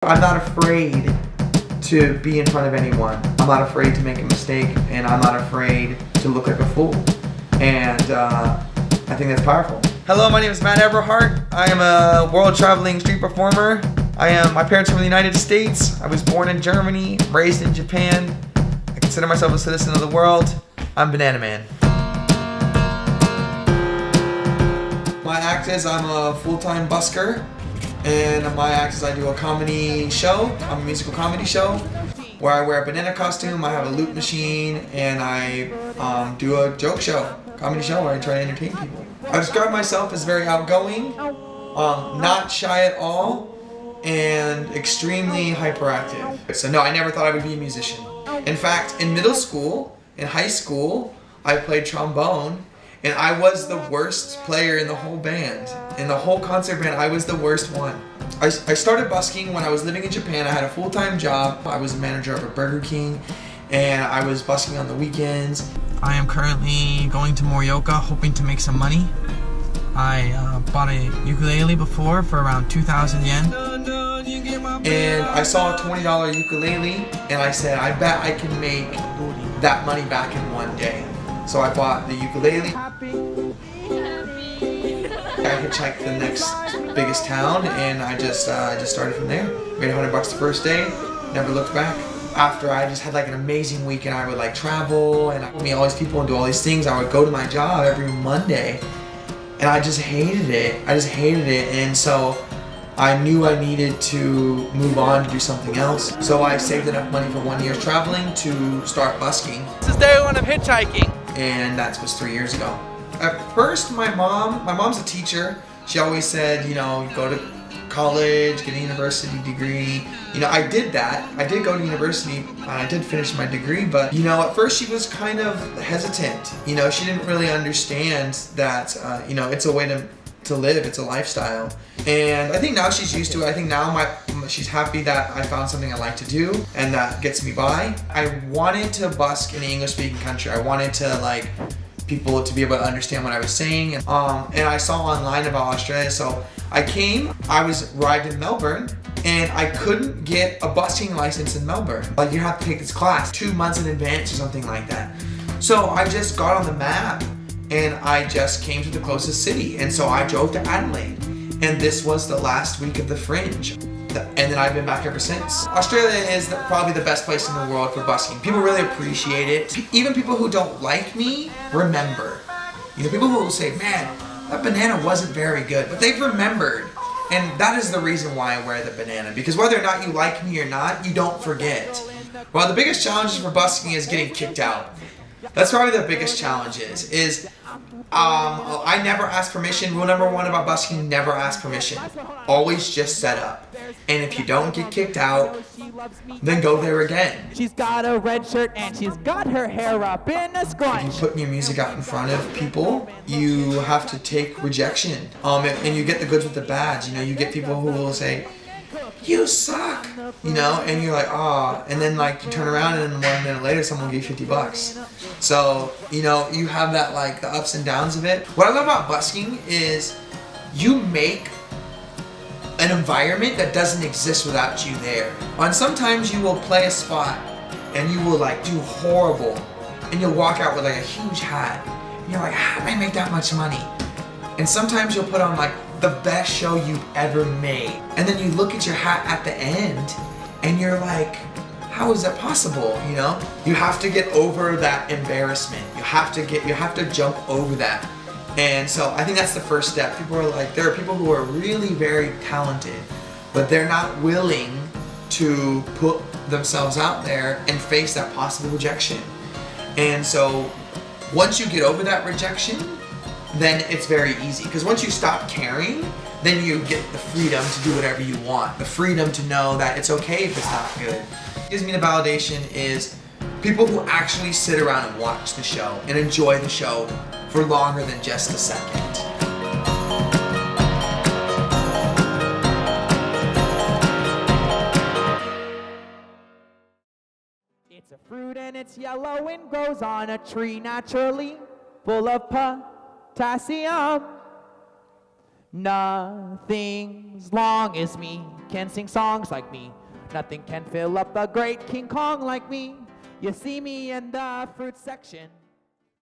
I'm not afraid to be in front of anyone. I'm not afraid to make a mistake, and I'm not afraid to look like a fool. And I think that's powerful. Hello, my name is Matt Eberhart. I am a world-traveling street performer. My parents are from the United States. I was born in Germany, raised in Japan. I consider myself a citizen of the world. I'm Banana Man. My act is I'm a full-time busker. And my act is I do a comedy show, a musical comedy show, where I wear a banana costume, I have a loop machine, and I do a joke show, comedy show where I try to entertain people. I describe myself as very outgoing, not shy at all, and extremely hyperactive. So no, I never thought I would be a musician. In fact, in middle school, in high school, I played trombone, and I was the worst player in the whole band. In the whole concert band, I was the worst one. I started busking when I was living in Japan. I had a full-time job. I was a manager of a Burger King, and I was busking on the weekends. I am currently going to Morioka, hoping to make some money. I bought a ukulele before for around 2,000 yen. And I saw a $20 ukulele, and I said, I bet I can make that money back in one day. So I bought the ukulele. I hitchhiked to the next biggest town, and I just started from there. Made $100 the first day, never looked back. After I just had like an amazing week, and I would like travel and meet all these people and do all these things. I would go to my job every Monday, and I just hated it. And so I knew I needed to move on to do something else. So I saved enough money for 1 year's traveling to start busking. This is day one of hitchhiking. And that was 3 years ago. At first, my mom's a teacher. She always said, you know, go to college, get a university degree. You know, I did that. I did go to university. I did finish my degree, but, you know, at first she was kind of hesitant. You know, she didn't really understand that, you know, it's a way to live, it's a lifestyle. And I think now she's used to it. I think now she's happy that I found something I like to do and that gets me by. I wanted to busk in an English-speaking country. I wanted to like people to be able to understand what I was saying. And I saw online about Australia, so I came. I arrived in Melbourne, and I couldn't get a busking license in Melbourne. Like, you have to take this class 2 months in advance or something like that. So I just got on the map, and I just came to the closest city. And so I drove to Adelaide. And this was the last week of the Fringe. And then I've been back ever since. Australia is probably the best place in the world for busking. People really appreciate it. Even people who don't like me remember. You know, people who will say, man, that banana wasn't very good. But they've remembered. And that is the reason why I wear the banana. Because whether or not you like me or not, you don't forget. Well, the biggest challenges for busking is getting kicked out. That's probably the biggest challenge is I never ask permission. Rule number one about busking, never ask permission. Always just set up. And if you don't get kicked out, then go there again. She's got a red shirt and she's got her hair up in a scrunch. If you put your music out in front of people, you have to take rejection. And you get the goods with the bads. You know, you get people who will say, you suck, you know, and you're like, ah, and then like you turn around and 1 minute later someone gave you $50. So, you know, you have that like the ups and downs of it. What I love about busking is you make an environment that doesn't exist without you there. And sometimes you will play a spot and you will like do horrible, and you'll walk out with like a huge hat, and you're like, how did I make that much money? And sometimes you'll put on like the best show you've ever made. And then you look at your hat at the end and you're like, how is that possible? You know? You have to get over that embarrassment. You have to jump over that. And so I think that's the first step. People are like, there are people who are really very talented, but they're not willing to put themselves out there and face that possible rejection. And so once you get over that rejection, then it's very easy. Because once you stop caring, then you get the freedom to do whatever you want. The freedom to know that it's okay if it's not good. What gives me the validation is people who actually sit around and watch the show and enjoy the show for longer than just a second. It's a fruit and it's yellow and grows on a tree naturally, full of potassium. Nothing as long as me can sing songs like me. Nothing can fill up the great King Kong like me. You see me in the fruit section.